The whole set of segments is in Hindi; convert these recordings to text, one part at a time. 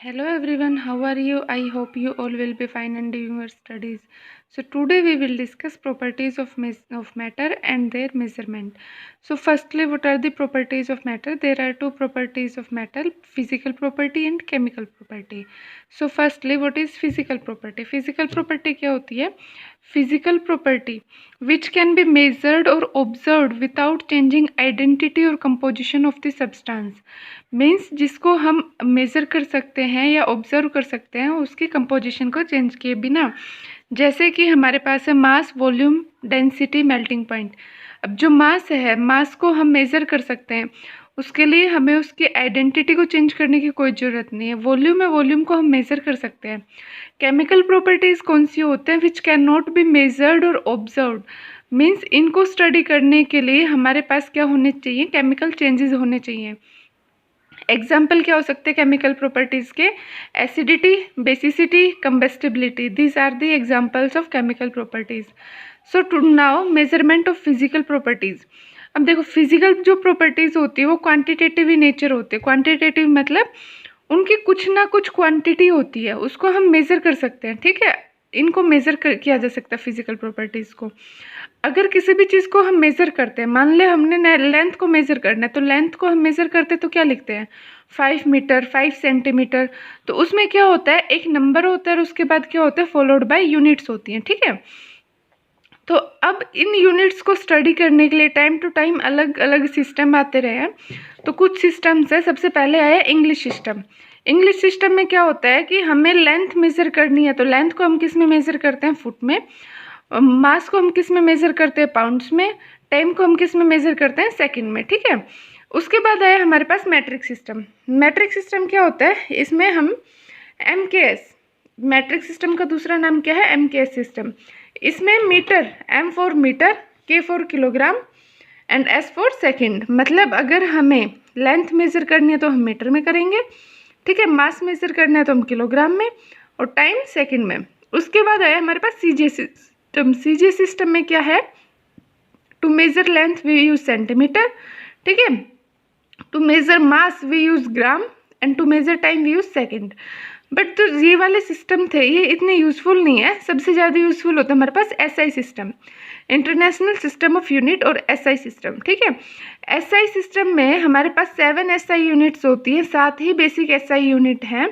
Hello everyone, how are you? I hope you all will be fine and doing your studies. So today we will discuss properties of matter and their measurement. So firstly, what are the properties of matter? There are two properties of matter, physical property and chemical property. So firstly, what is physical property? Physical property क्या होती है? Physical property which can be measured or observed without changing identity or composition of the substance. Means जिसको हम मेज़र कर सकते हैं या ऑब्जर्व कर सकते हैं उसकी कंपोजिशन को चेंज किए बिना। जैसे कि हमारे पास है मास, वॉल्यूम, डेंसिटी, मेल्टिंग पॉइंट। अब जो मास है, मास को हम मेज़र कर सकते हैं, उसके लिए हमें उसकी आइडेंटिटी को चेंज करने की कोई ज़रूरत नहीं है। वॉल्यूम है, वॉल्यूम को हम मेज़र कर सकते हैं। केमिकल प्रॉपर्टीज़ कौन सी होते हैं? Which can not be measured और ऑब्जर्व्ड। मीन्स इनको स्टडी करने के लिए हमारे पास क्या होने चाहिए? केमिकल चेंजेस होने चाहिए। एग्जाम्पल क्या हो सकते हैं केमिकल प्रॉपर्टीज़ के? Acidity, basicity, combustibility, these are the examples of chemical properties. So to now measurement of physical properties. अब देखो, फिजिकल जो प्रॉपर्टीज़ होती है वो क्वांटिटेटिव ही नेचर होते हैं। क्वांटिटेटिव मतलब उनकी कुछ ना कुछ क्वांटिटी होती है, उसको हम मेज़र कर सकते हैं। ठीक है, इनको मेज़र किया जा सकता है फिजिकल प्रॉपर्टीज़ को। अगर किसी भी चीज़ को हम मेज़र करते हैं, मान ले हमने लेंथ को मेज़र करना है, तो लेंथ को हम मेज़र करते हैं तो क्या लिखते हैं? 5 मीटर, 5 सेंटीमीटर। तो उसमें क्या होता है? एक नंबर होता है और उसके बाद क्या होता है? फॉलोड बाय यूनिट्स होती हैं। ठीक है, तो अब इन यूनिट्स को स्टडी करने के लिए टाइम टू टाइम अलग अलग सिस्टम आते रहे हैं। तो कुछ सिस्टम्स है, सबसे पहले आया इंग्लिश सिस्टम। इंग्लिश सिस्टम में क्या होता है कि हमें लेंथ मेज़र करनी है, तो लेंथ को हम किस में मेज़र करते हैं? फुट में। मास को हम किस में मेज़र करते हैं? पाउंड्स में। टाइम को हम किस में मेज़र करते हैं? सेकंड में। ठीक है, उसके बाद आया हमारे पास मैट्रिक सिस्टम। मैट्रिक सिस्टम क्या होता है? इसमें हम MKS, मैट्रिक सिस्टम का दूसरा नाम क्या है? MKS system. इसमें metre, M for metre, K for kilogram and S for second. मतलब अगर हमें लेंथ मेज़र करनी है तो हम मीटर में करेंगे। ठीक है, मास मेज़र करना है तो हम किलोग्राम में, और टाइम सेकंड में। उसके बाद आया हमारे पास CJ सिस्टम। CJ सिस्टम में क्या है? To measure length we use centimetre. ठीक है, to measure mass we use gram and to measure time we use second. But तो ये वाले सिस्टम थे, ये इतने यूज़फुल नहीं है। सबसे ज़्यादा यूज़फुल होता है हमारे पास SI system, international system of unit, और SI सिस्टम। ठीक है, SI सिस्टम में हमारे पास 7 SI यूनिट्स होती हैं, 7 ही बेसिक SI यूनिट हैं।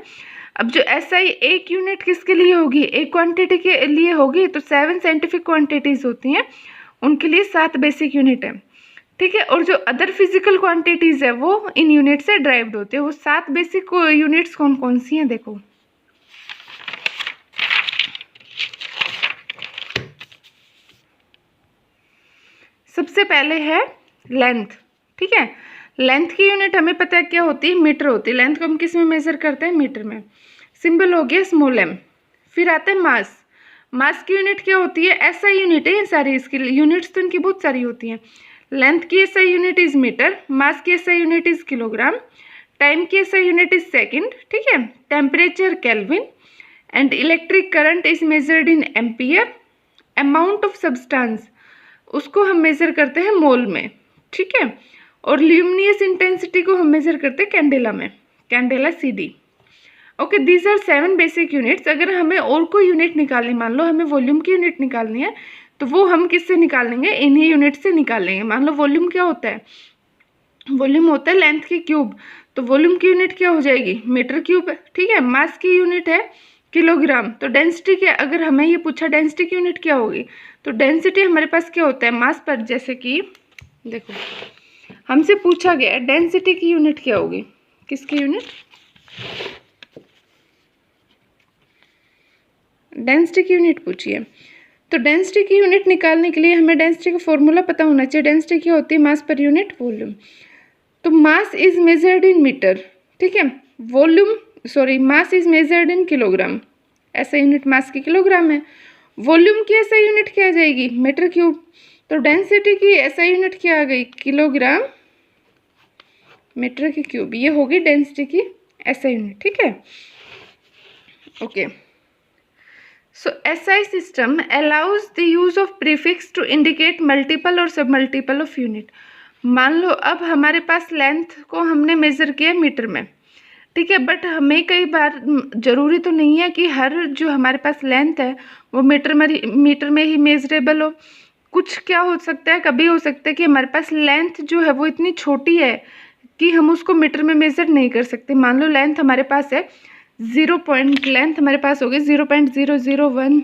अब जो SI एक यूनिट किसके लिए होगी? एक क्वांटिटी के लिए होगी, तो 7 साइंटिफिक क्वांटिटीज़ होती हैं, उनके लिए 7 बेसिक यूनिट है। ठीक है, और जो अदर फिजिकल क्वांटिटीज़ है वो इन यूनिट से ड्राइव्ड होते हैं। वो 7 बेसिक यूनिट्स कौन कौन सी हैं? देखो, सबसे पहले है लेंथ। ठीक है, लेंथ की यूनिट हमें पता है क्या होती है? मीटर होती है। लेंथ को हम किस में मेज़र करते हैं? मीटर में। सिंबल हो गया स्मॉल m। फिर आता है मास। मास की यूनिट क्या होती है? SI यूनिट है ये सारी, इसकी यूनिट्स तो इनकी बहुत सारी होती हैं। लेंथ की SI यूनिट इज मीटर, मास की SI unit is kilogram, time की SI यूनिट इज सेकंड। ठीक है, temperature kelvin, and electric current is measured in ampere. Amount of substance उसको हम मेज़र करते हैं मोल में। ठीक है, और ल्यूमिनियस इंटेंसिटी को हम मेज़र करते हैं कैंडेला में, candela CD। Okay, these are 7 basic units. अगर हमें और कोई यूनिट निकालनी, मान लो हमें वॉल्यूम की यूनिट निकालनी है, तो वो हम किससे निकालेंगे? इन्हीं यूनिट से निकालेंगे। मान लो वॉल्यूम क्या होता है? वॉल्यूम होता है लेंथ की क्यूब, तो वॉल्यूम की यूनिट क्या हो जाएगी? Metre cube. ठीक है, मास की यूनिट है किलोग्राम। तो डेंसिटी क्या, अगर हमें ये पूछा डेंसिटी की यूनिट क्या होगी, तो डेंसिटी हमारे पास क्या होता है? मास पर। जैसे कि देखो, हमसे पूछा गया डेंसिटी की यूनिट क्या होगी? किसकी यूनिट? डेंसिटी की यूनिट पूछिए। तो डेंसिटी की यूनिट निकालने के लिए हमें डेंसिटी का फॉर्मूला पता होना चाहिए। डेंसिटी क्या होती है? मास पर यूनिट वॉल्यूम। तो mass is measured in metre. ठीक है, mass is measured in kilogram. SI unit mass की किलोग्राम है। वॉल्यूम की SI यूनिट क्या आ जाएगी? Metre cube. तो डेंसिटी की SI यूनिट क्या आ गई? किलोग्राम मीटर की क्यूब। ये होगी डेंसिटी की SI यूनिट। ठीक है, okay. So SI system allows the use of prefix to indicate multiple और सब मल्टीपल ऑफ यूनिट। मान लो अब हमारे पास लेंथ को हमने मेज़र किया मीटर में। ठीक है। बट हमें कई बार ज़रूरी तो नहीं है कि हर जो हमारे पास लेंथ है वो मीटर में ही मेजरेबल हो। कुछ क्या हो सकता है, कभी हो सकता है कि हमारे पास लेंथ जो है वो इतनी छोटी है कि हम उसको मीटर में मेज़र नहीं कर सकते। मान लो लेंथ हमारे पास है लेंथ हमारे पास होगी 0.001,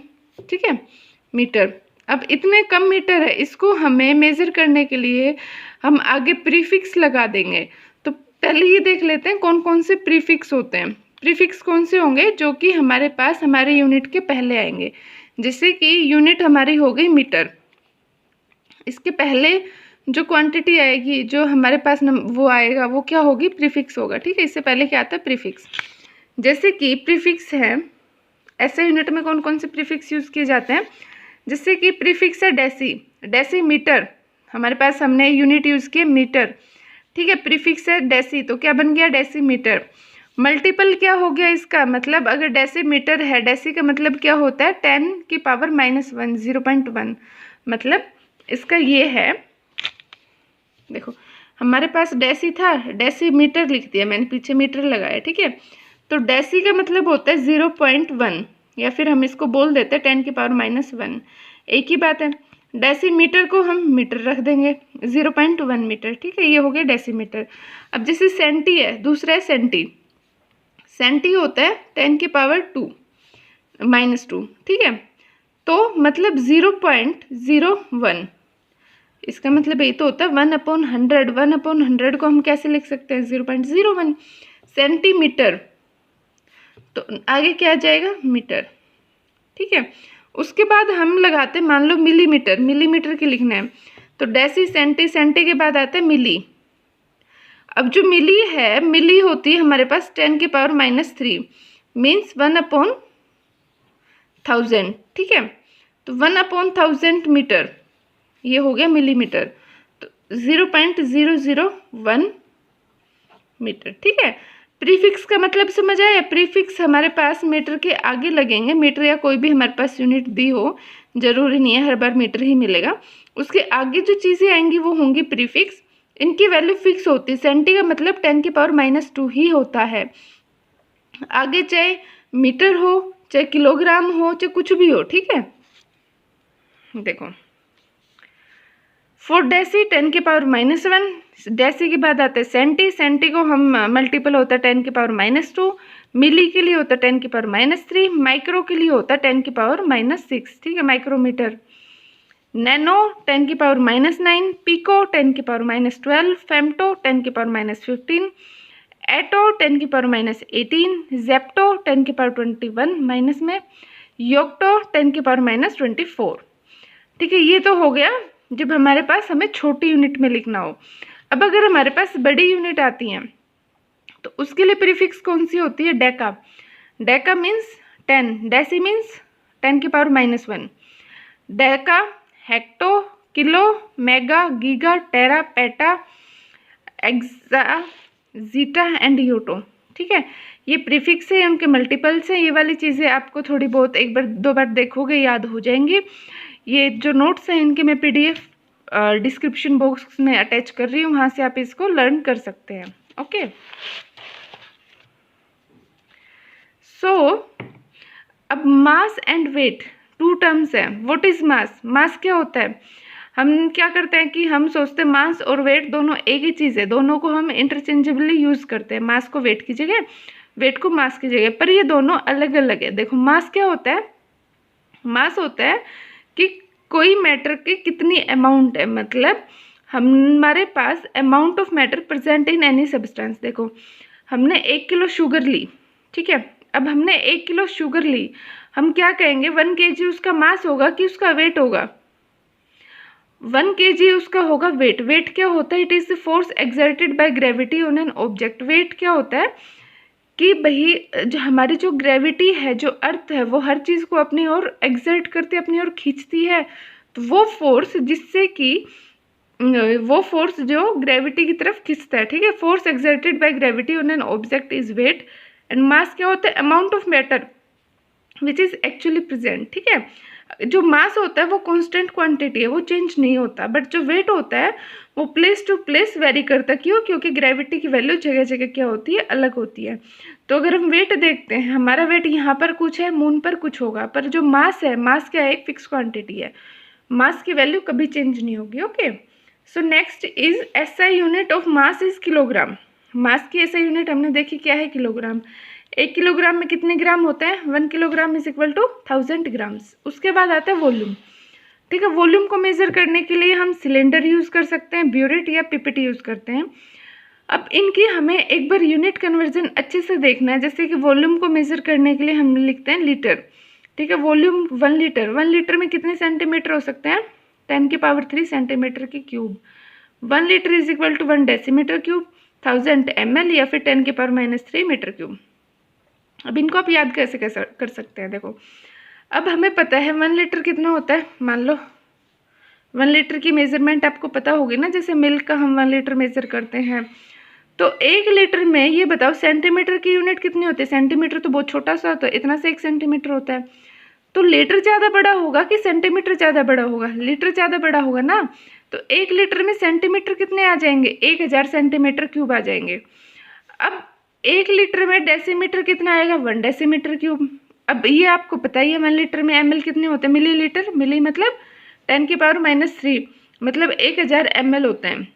ठीक है, मीटर। अब इतने कम मीटर है, इसको हमें मेज़र करने के लिए हम आगे प्रीफिक्स लगा देंगे। तो पहले ये देख लेते हैं कौन कौन से प्रीफिक्स होते हैं। प्रीफिक्स कौन से होंगे जो कि हमारे पास हमारे यूनिट के पहले आएंगे। जैसे कि यूनिट हमारी हो गई मीटर, इसके पहले जो क्वांटिटी आएगी जो हमारे पास वो आएगा वो क्या होगी, प्रीफिक्स होगा। ठीक है, इससे पहले क्या आता है, प्रीफिक्स। जैसे कि प्रीफिक्स है, ऐसे यूनिट में कौन कौन से प्रीफिक्स यूज़ किए जाते हैं। जैसे कि प्रीफिक्स है डेसीमीटर, हमारे पास हमने यूनिट यूज़ किए मीटर। ठीक है, प्रीफिक्स है डेसी, तो क्या बन गया, डेसीमीटर। मल्टीपल क्या हो गया इसका, मतलब अगर डेसीमीटर है, डेसी का मतलब क्या होता है, 10⁻⁻1 0.1, मतलब इसका ये है, देखो हमारे पास डेसी था, डेसीमीटर लिख दिया मैंने, पीछे मीटर लगाया। ठीक है, तो डेसी का मतलब होता है 0.1, या फिर हम इसको बोल देते हैं 10⁻⁻1, एक ही बात है। डेसीमीटर को हम मीटर रख देंगे, 0.1 मीटर। ठीक है, ये हो गया डेसीमीटर। अब जैसे सेंटी है, दूसरा है सेंटी। सेंटी होता है 10⁻2 ठीक है, तो मतलब 0.01, इसका मतलब ये तो होता है 1/100। 1/100 को हम कैसे लिख सकते हैं, 0.01 सेंटीमीटर। तो आगे क्या आ जाएगा, मीटर। ठीक है, उसके बाद हम लगाते हैं, मान लो मिलीमीटर, मिलीमीटर की लिखना है, तो डेसी सेंटी, सेंटी के बाद आता है मिली। अब जो मिली है, मिली होती है हमारे पास 10⁻³ मीन्स 1/1000। ठीक है, तो 1/1000 मीटर, ये हो गया मिलीमीटर, तो 0.001 मीटर। ठीक है, प्रीफिक्स का मतलब समझ आया। प्रीफिक्स हमारे पास मीटर के आगे लगेंगे, मीटर या कोई भी हमारे पास यूनिट दी हो, जरूरी नहीं है हर बार मीटर ही मिलेगा, उसके आगे जो चीज़ें आएंगी वो होंगी प्रीफिक्स। इनकी वैल्यू फिक्स होती है। सेंटी का मतलब 10⁻² ही होता है, आगे चाहे मीटर हो, चाहे किलोग्राम हो, चाहे कुछ भी हो। ठीक है, देखो फॉर डेसी 10⁻⁻1, डेसी के बाद आता है सेंटी, सेंटी को हम मल्टीपल होता है 10⁻², मिली के लिए होता है 10⁻3, माइक्रो के लिए होता है 10⁻6। ठीक है, माइक्रोमीटर। नैनो 10⁻9, पिको 10⁻12, फेम्टो 10⁻15, एटो 10⁻18, जेप्टो 10⁻21 माइनस में, योक्टो 10⁻24। ठीक है, ये तो हो गया जब हमारे पास हमें छोटी यूनिट में लिखना हो। अब अगर हमारे पास बड़ी यूनिट आती हैं तो उसके लिए प्रीफिक्स कौन सी होती है, deca. Deca means 10, deci means 10⁻⁻1, deca, hecto, kilo, mega, giga, tera, peta, exa, zetta and yotta. ठीक है, ये प्रीफिक्स है, उनके मल्टीपल्स हैं। ये वाली चीज़ें आपको थोड़ी बहुत एक बार दो बार देखोगे याद हो जाएंगी। ये जो नोट्स हैं इनके मैं PDF डिस्क्रिप्शन बॉक्स में अटैच कर रही हूँ, वहाँ से आप इसको लर्न कर सकते हैं। ओके, सो अब मास एंड वेट 2 टर्म्स हैं। व्हाट इज मास, मास क्या होता है, हम क्या करते हैं कि हम सोचते हैं मास और वेट दोनों एक ही चीज़ है, दोनों को हम इंटरचेंजेबली यूज़ करते हैं, मास को वेट की जगह, वेट को मास की जगह, पर ये दोनों अलग अलग है। देखो मास क्या होता है, मास होता है कि कोई मैटर की कितनी अमाउंट है, मतलब हमारे पास amount of matter present in any substance. देखो हमने 1 किलो शुगर ली, ठीक है, अब हमने 1 किलो शुगर ली, हम क्या कहेंगे 1 kg उसका मास होगा कि उसका वेट होगा, 1 kg उसका होगा वेट। वेट क्या होता है, it is the force exerted by gravity on an object. Weight क्या होता है कि भाई जो हमारी जो ग्रेविटी है, जो अर्थ है, वो हर चीज़ को अपनी ओर एक्सर्ट करती है, अपनी ओर खींचती है। तो वो फोर्स जिससे कि वो फोर्स जो ग्रेविटी की तरफ खींचता है, ठीक है, force exerted by gravity on an object is weight. And mass क्या होता है, amount of matter which is actually present. ठीक है, जो मास होता है वो कांस्टेंट क्वांटिटी है, वो चेंज नहीं होता, बट जो वेट होता है वो प्लेस टू प्लेस वेरी करता है। क्यों? क्योंकि ग्रेविटी की वैल्यू जगह जगह क्या होती है, अलग होती है। तो अगर हम वेट देखते हैं, हमारा वेट यहाँ पर कुछ है, मून पर कुछ होगा, पर जो मास है, मास क्या है, एक फिक्स क्वांटिटी है, मास की वैल्यू कभी चेंज नहीं होगी। Okay, so next is SI unit of mass is kilogram. Mass की एसआई यूनिट हमने देखी क्या है, किलोग्राम। 1 किलोग्राम में कितने ग्राम होते हैं, 1 kilogram is equal to 1000 grams. उसके बाद आता है वॉल्यूम। ठीक है, वॉल्यूम को मेजर करने के लिए हम सिलेंडर यूज़ कर सकते हैं, ब्यूरेट या पिपेट यूज़ करते हैं। अब इनकी हमें एक बार यूनिट कन्वर्जन अच्छे से देखना है। जैसे कि वॉल्यूम को मेजर करने के लिए हम लिखते हैं लीटर। ठीक है, वॉल्यूम 1 लीटर, 1 लीटर में कितने सेंटीमीटर हो सकते हैं, 10⁻³ सेंटीमीटर की cube. 1 litre is equal to 1 decimetre cube, 1000 ml या फिर 10⁻³ मीटर क्यूब। अब इनको आप याद कैसे कर सकते हैं, देखो अब हमें पता है 1 लीटर कितना होता है। मान लो 1 लीटर की मेजरमेंट आपको पता होगी ना, जैसे मिल्क का हम 1 लीटर मेजर करते हैं। तो 1 लीटर में ये बताओ सेंटीमीटर की यूनिट कितनी होती है, सेंटीमीटर तो बहुत छोटा सा होता है, इतना से 1 सेंटीमीटर होता है। तो लीटर ज़्यादा बड़ा होगा कि सेंटीमीटर ज़्यादा बड़ा होगा, लीटर ज़्यादा बड़ा होगा ना। तो 1 लीटर में सेंटीमीटर कितने आ जाएंगे, 1000 सेंटीमीटर क्यूब आ जाएंगे। अब 1 लीटर में डेसीमीटर कितना आएगा, 1 डेसीमीटर क्यूब। अब ये आपको पता ही है 1 लीटर में ml कितने होते हैं, मिली लीटर, मिली मतलब 10⁻³ मतलब 1000 ml होते हैं।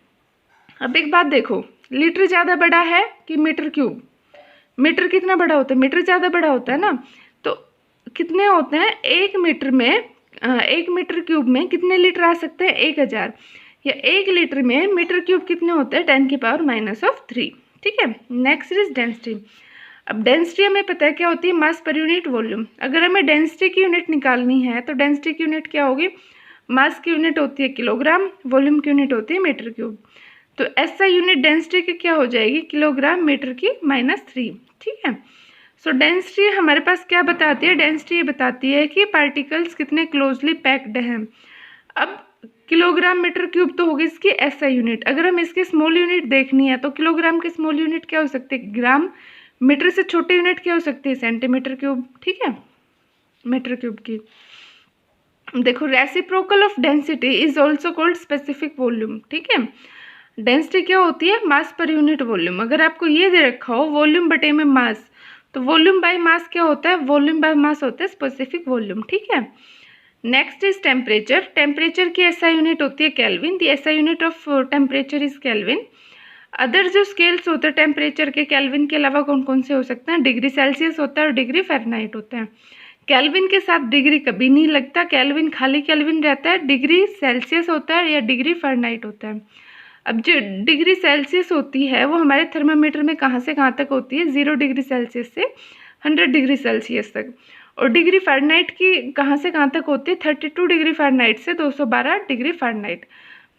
अब एक बात देखो, लीटर ज़्यादा बड़ा है कि मीटर क्यूब, मीटर कितना बड़ा होता है, मीटर ज़्यादा बड़ा होता है ना। तो कितने होते हैं, 1 मीटर में 1 मीटर क्यूब में कितने लीटर आ सकते हैं, 1000, या 1 लीटर में मीटर क्यूब कितने होते हैं, 10⁻³ ठीक है। Next is density. अब डेंसिटी हमें पता है क्या होती है, मास पर यूनिट वॉल्यूम। अगर हमें डेंसिटी की यूनिट निकालनी है तो डेंसिटी की यूनिट क्या होगी, मास की यूनिट होती है किलोग्राम, वॉल्यूम की यूनिट होती है मीटर क्यूब। तो ऐसा यूनिट डेंसिटी की क्या हो जाएगी, किलोग्राम मीटर की -3। ठीक है, सो डेंसिटी हमारे पास क्या बताती है, डेंसिटी ये बताती है कि पार्टिकल्स कितने क्लोजली पैक्ड हैं। अब किलोग्राम मीटर क्यूब तो होगी इसकी एसआई यूनिट। अगर हम इसकी स्मॉल यूनिट देखनी है तो किलोग्राम की स्मॉल यूनिट क्या हो सकती है, ग्राम। मीटर से छोटी यूनिट क्या हो सकती है, सेंटीमीटर क्यूब। ठीक है, मीटर क्यूब की। देखो reciprocal of density is also called specific volume. ठीक है, डेंसिटी क्या होती है, मास पर यूनिट वॉल्यूम। अगर आपको ये दे रखा हो वॉल्यूम बटे में मास, तो वॉल्यूम बाय मास क्या होता है, वॉल्यूम बाय मास होता है स्पेसिफिक वॉल्यूम। ठीक है, नेक्स्ट इज टेम्परेचर। टेम्परेचर की एसआई यूनिट होती है kelvin. The SI unit of temperature is kelvin. Other जो स्केल्स होते हैं टेम्परेचर के, केल्विन के अलावा कौन कौन से हो सकते हैं, डिग्री सेल्सियस होता है और डिग्री फ़ारेनहाइट होता है। केल्विन के साथ डिग्री कभी नहीं लगता, केल्विन खाली केल्विन रहता है, डिग्री सेल्सियस होता है या डिग्री फ़ारेनहाइट होता है। अब जो डिग्री सेल्सियस होती है वो हमारे थर्मामीटर में कहाँ से कहाँ तक होती है, 0 डिग्री सेल्सियस से 100 डिग्री सेल्सियस तक। और डिग्री फ़ारेनहाइट की कहाँ से कहाँ तक होती है, 32 डिग्री फ़ारेनहाइट से 212 डिग्री फ़ारेनहाइट।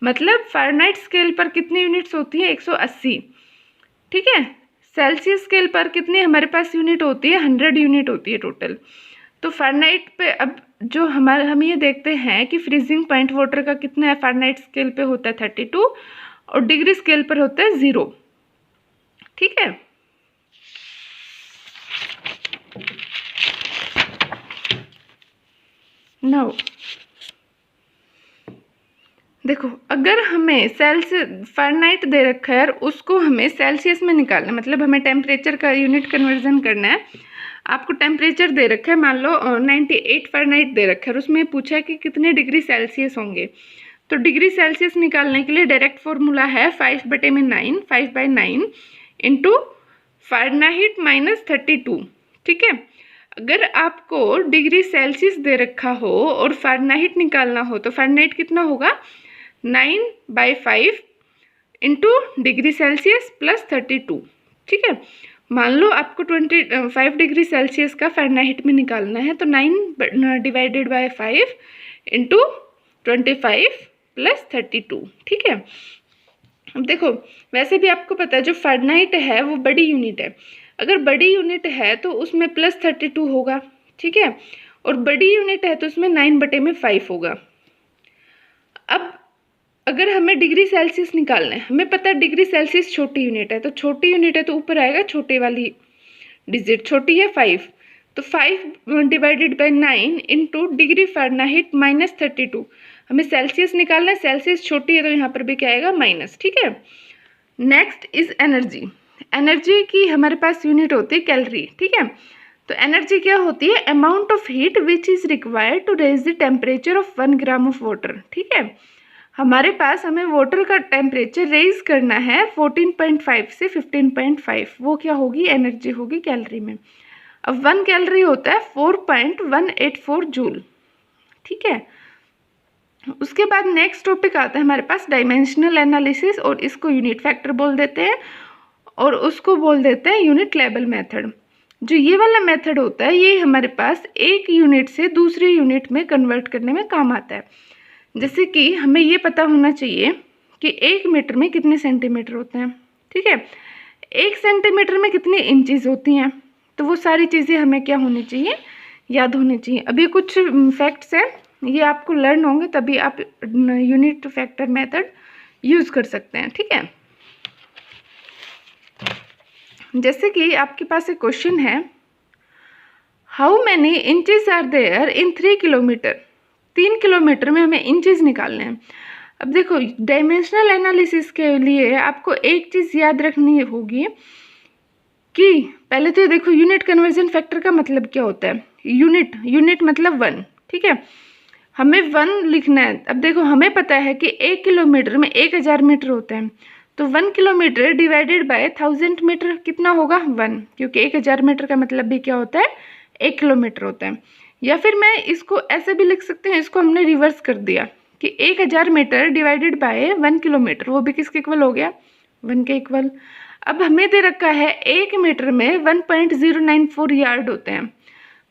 मतलब फ़ारेनहाइट स्केल पर कितनी यूनिट्स होती है, 180। ठीक है, सेल्सियस स्केल पर कितनी हमारे पास यूनिट होती है, 100 यूनिट होती है टोटल। तो फ़ारेनहाइट पे अब जो हम ये देखते हैं कि फ्रीजिंग पॉइंट वाटर का कितना है, फ़ारेनहाइट स्केल पे होता है 32 और डिग्री स्केल पर होता है 0। ठीक है, नाउ देखो अगर हमें फ़ारेनहाइट दे रखा है और उसको हमें सेल्सियस में निकालना है, मतलब हमें टेम्परेचर का यूनिट कन्वर्जन करना है। आपको टेम्परेचर दे रखा है, मान लो 98 फ़ारेनहाइट दे रखा है और उसमें पूछा है कि कितने डिग्री सेल्सियस होंगे। तो डिग्री सेल्सियस निकालने के लिए डायरेक्ट फॉर्मूला है 5/9, 5/9 इंटू फ़ारेनहाइट -32। ठीक है, अगर आपको डिग्री सेल्सियस दे रखा हो और फ़ारेनहाइट निकालना हो तो फ़ारेनहाइट कितना होगा, 9/5 इंटू डिग्री सेल्सियस प्लस 32। ठीक है, मान लो आपको 25 डिग्री सेल्सियस का फ़ारेनहाइट में निकालना है तो 9/5 इंटू 25 प्लस 32। ठीक है, अब देखो वैसे भी आपको पता है जो फ़ारेनहाइट है वो बड़ी यूनिट है। अगर बड़ी यूनिट है तो उसमें +32 होगा। ठीक है, और बड़ी यूनिट है तो उसमें 9/5 होगा। अब अगर हमें डिग्री सेल्सियस निकालना है, हमें पता है डिग्री सेल्सियस छोटी यूनिट है, तो छोटी यूनिट है तो ऊपर आएगा छोटे वाली डिजिट, छोटी है 5। तो 5 divided by 9 into degree Fahrenheit -32, हमें सेल्सियस निकालना है, सेल्सियस छोटी है तो यहाँ पर भी क्या आएगा माइनस, ठीक है। Next is energy. एनर्जी की हमारे पास यूनिट होती है कैलोरी, ठीक है। तो एनर्जी क्या होती है, amount of heat which is required to raise the temperature of 1 gram of water, ठीक है। हमारे पास हमें वाटर का टेम्परेचर रेज करना है 14.5 से 15.5, वो क्या होगी, एनर्जी होगी कैलोरी में। अब 1 कैलोरी होता है 4.184 जूल, ठीक है। उसके बाद नेक्स्ट टॉपिक आता है हमारे पास डायमेंशनल एनालिसिस, और इसको यूनिट फैक्टर बोल देते हैं और उसको बोल देते हैं यूनिट लेवल मेथड। जो ये वाला मेथड होता है ये हमारे पास एक यूनिट से दूसरी यूनिट में कन्वर्ट करने में काम आता है। जैसे कि हमें ये पता होना चाहिए कि 1 मीटर में कितने सेंटीमीटर होते हैं, ठीक है। 1 सेंटीमीटर में कितनी इंचेस होती हैं, तो वो सारी चीज़ें हमें क्या होनी चाहिए, याद होनी चाहिए। अभी कुछ फैक्ट्स हैं, ये आपको लर्न होंगे तभी आप यूनिट फैक्टर मेथड यूज़ कर सकते हैं, ठीक है। जैसे कि आपके पास एक क्वेश्चन है, how many inches are there in 3 kilometre, 3 kilometre में हमें इंचेस निकालने हैं। अब देखो डायमेंशनल एनालिसिस के लिए आपको एक चीज़ याद रखनी होगी कि पहले तो देखो यूनिट कन्वर्जन फैक्टर का मतलब क्या होता है, यूनिट मतलब 1, ठीक है। हमें 1 लिखना है। अब देखो हमें पता है कि 1 किलोमीटर में 1000 मीटर होते हैं, तो 1 किलोमीटर डिवाइडेड बाय 1000 मीटर कितना होगा, 1, क्योंकि 1000 मीटर का मतलब भी क्या होता है, 1 किलोमीटर होता है। या फिर मैं इसको ऐसे भी लिख सकते हैं, इसको हमने रिवर्स कर दिया कि 1000 मीटर डिवाइडेड बाय 1 किलोमीटर, वो भी किसके इक्वल हो गया, 1 के इक्वल। अब हमें दे रखा है 1 मीटर में 1.094 यार्ड होते हैं,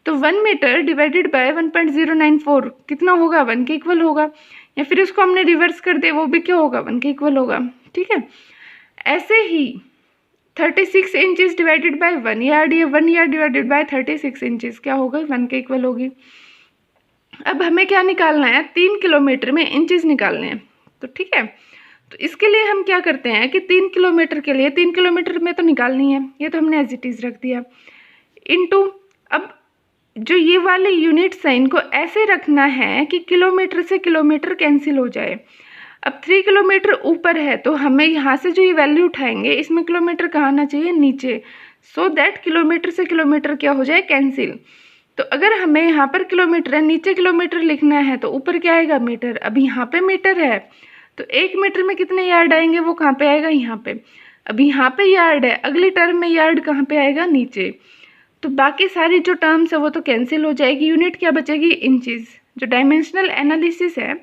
तो 1 मीटर डिवाइडेड बाय 1.094 कितना होगा, 1 के इक्वल होगा। या फिर इसको हमने रिवर्स कर दिया, वो भी क्या होगा, 1 के इक्वल होगा, ठीक है। ऐसे ही 36 इंचेस डिवाइडेड बाय 1 यार्ड, ये 1 यार्ड डिवाइडेड बाय 36 इंचेस क्या होगा, 1 के इक्वल होगी। अब हमें क्या निकालना है, 3 किलोमीटर में इंचेस निकालने हैं, तो ठीक है। तो इसके लिए हम क्या करते हैं कि 3 किलोमीटर के लिए 3 किलोमीटर में तो निकालनी है, ये तो हमने एज इट इज़ रख दिया, इनटू अब जो ये वाले यूनिट्स हैं इनको ऐसे रखना है कि किलोमीटर से किलोमीटर कैंसिल हो जाए। अब 3 किलोमीटर ऊपर है तो हमें यहाँ से जो ये वैल्यू उठाएंगे इसमें किलोमीटर कहाँ आना चाहिए, नीचे, सो दैट किलोमीटर से किलोमीटर क्या हो जाए, कैंसिल। तो अगर हमें यहाँ पर किलोमीटर है, नीचे किलोमीटर लिखना है तो ऊपर क्या आएगा, मीटर। अब यहाँ पे मीटर है तो 1 मीटर में कितने यार्ड आएंगे, वो कहाँ पे आएगा, यहाँ पे। अब यहाँ पे यार्ड है, अगली टर्म में यार्ड कहाँ पे आएगा, नीचे। तो बाकी सारी जो टर्म्स है वो तो कैंसिल हो जाएगी, यूनिट क्या बचेगी, इंचेस। जो डायमेंशनल एनालिसिस है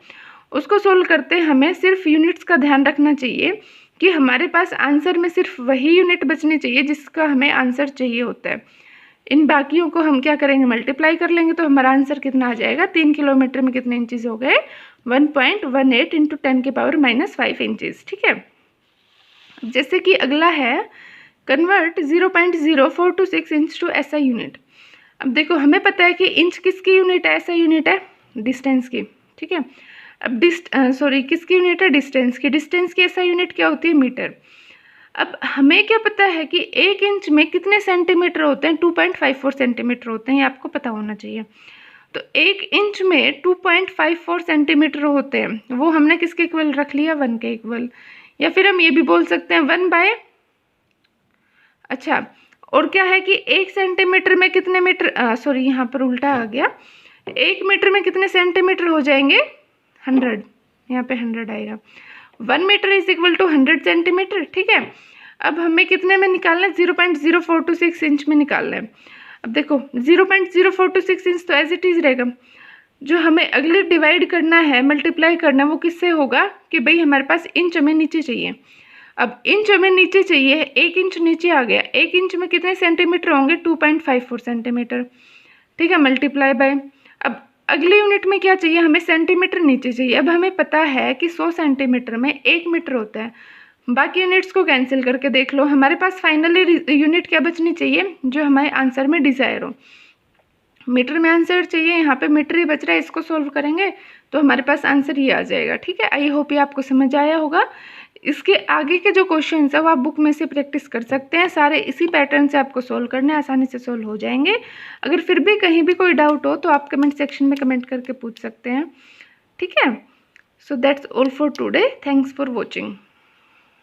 उसको सोल्व करते हमें सिर्फ यूनिट्स का ध्यान रखना चाहिए कि हमारे पास आंसर में सिर्फ वही यूनिट बचनी चाहिए जिसका हमें आंसर चाहिए होता है। इन बाकियों को हम क्या करेंगे, मल्टीप्लाई कर लेंगे तो हमारा आंसर कितना आ जाएगा, 3 किलोमीटर में कितने इंचेस हो गए, 1.18 इंटू 10⁻⁻5 इंचेस, ठीक है। जैसे कि अगला है convert 0.0426 inch to SI unit. अब देखो हमें पता है कि इंच किसकी यूनिट है, एसआई यूनिट है डिस्टेंस की, ठीक है। अब किसकी यूनिट है, डिस्टेंस की। डिस्टेंस की एसआई यूनिट क्या होती है, मीटर। अब हमें क्या पता है कि 1 इंच में कितने सेंटीमीटर होते हैं, 2.54 सेंटीमीटर होते हैं, ये आपको पता होना चाहिए। तो 1 इंच में 2.54 सेंटीमीटर होते हैं, वो हमने किसके इक्वल रख लिया, 1 के इक्वल। या फिर हम ये भी बोल सकते हैं 1 बाय, अच्छा और क्या है कि 1 सेंटीमीटर में कितने मीटर, सॉरी यहाँ पर उल्टा आ गया, 1 मीटर में कितने सेंटीमीटर हो जाएंगे, 100, यहाँ पे 100 आएगा। 1 metre is equal to 100 centimetre, ठीक है। अब हमें कितने में निकालना है, 0.0426 इंच में निकालना है। अब देखो 0.0426 इंच तो एज इट इज़ रहेगा, जो हमें अगले डिवाइड करना है, मल्टीप्लाई करना है, वो किससे होगा कि भाई हमारे पास इंच हमें नीचे चाहिए। अब इंच हमें नीचे चाहिए, 1 इंच नीचे आ गया, 1 इंच में कितने सेंटीमीटर होंगे, 2.54 सेंटीमीटर, ठीक है, मल्टीप्लाई बाय। अब अगली यूनिट में क्या चाहिए, हमें सेंटीमीटर नीचे चाहिए। अब हमें पता है कि 100 सेंटीमीटर में 1 मीटर होता है, बाकी यूनिट्स को कैंसिल करके देख लो, हमारे पास फाइनली यूनिट क्या बचनी चाहिए, जो हमारे आंसर में डिज़ायर हो। मीटर में आंसर चाहिए, यहाँ पे मीटर ही बच रहा है, इसको सोल्व करेंगे तो हमारे पास आंसर ये आ जाएगा, ठीक है। आई होप ये आपको समझ आया होगा। इसके आगे के जो क्वेश्चन है वो आप बुक में से प्रैक्टिस कर सकते हैं, सारे इसी पैटर्न से आपको सोल्व करने आसानी से सोल्व हो जाएंगे। अगर फिर भी कहीं भी कोई डाउट हो तो आप कमेंट सेक्शन में कमेंट करके पूछ सकते हैं, ठीक है। So that's all for today, thanks for watching.